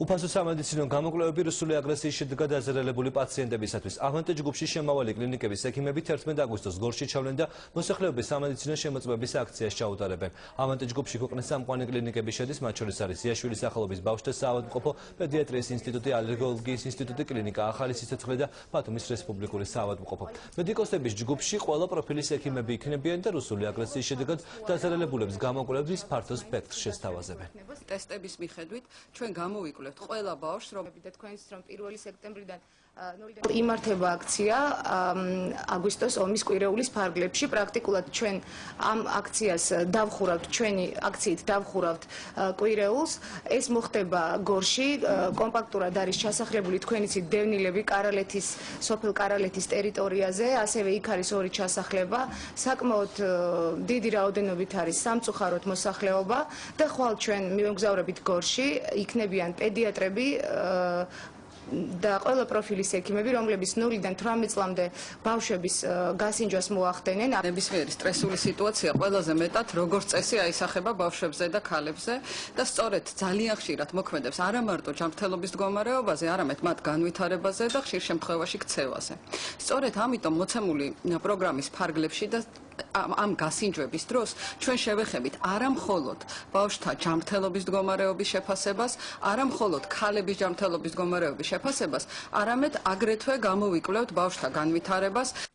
უფასო სამედიცინო გამოკვლევები რუსული აგრესიის შედეგად დაზარალებული პაციენტებისათვის. აგვანტე ჯგუფში შემავალი კლინიკების ექიმები 11 აგვისტოს გორში ჩავლენ და მოსახლეობის სამედიცინო შემოწმების აქციას ჩაუტარებენ. აგვანტე ჯგუფში ქვეყნის სამკვანი კლინიკები შედის, მათ შორის არის იაშვილის სახელობის ბავშვთა საავადმყოფო, პედიატრიის ინსტიტუტი, ალერგოლოგიის ინსტიტუტი, კლინიკა ახალი სიცოცხლე და ბათუმის რესპუბლიკური საავადმყოფო. მედიკოსების ჯგუფში ყველა პროფილის ექიმები იქნებიან და რუსული აგრესიის შედეგად დაზარალებულებს გამოკვლევის ფართო სპექტრს შესთავაზებენ. ტესტების მიხედვით ჩვენ გამოვიკვლევთ ყველა ბავშვს, რომ თქვენს რომ 1 სექტემბრიდან იმართება აქცია აგვისტოს ომის კვირეულის ფარგლებში. პრაქტიკულად ჩვენ ამ აქციას დავხურავთ, ჩვენი აქციით დავხურავთ კვირეულს. ეს მოხდება გორში, კომპაქტურად არის ჩასახლებული თქვენ იცით დევნილები კარალეთის, სოფელ კარალეთის ტერიტორიაზე, ასევე იქ არის ორი ჩასახლება. საკმაოდ დიდი რაოდენობით არის სამწუხაროდ მოსახლეობა და ხვალ ჩვენ მივემგზავრებით გორში, იქნებიან პედიატრები და ყველა პროფილის ექიმები, რომლებიც 0-დან 18 წლამდე ბავშვების გასინჯვას მოახდენენ. ნებისმიერი სტრესული სიტუაცია ყველაზე მეტად როგორც წესი აისახება ბავშვებზე და ქალებზე და სწორედ ძალიან ხშირად მოქმედებს არა მარტო ჯანმრთელობის მდგომარეობაზე, არამედ მათ განვითარებაზე და ხშირ შემთხვევაში ქცევაზე. სწორედ ამიტომ მოცემული პროგრამის ფარგლებში და ამ გასინჯვების დროს ჩვენ შევეხებით არა მხოლოდ ბავშვთა ჯანმრთელობის მდგომარეობის შეფასებას, არა მხოლოდ ქალების ჯანმრთელობის მდგომარეობის შეფასებას, არამედ აგრეთვე გამოვიკვლევთ ბავშვთა განვითარებას.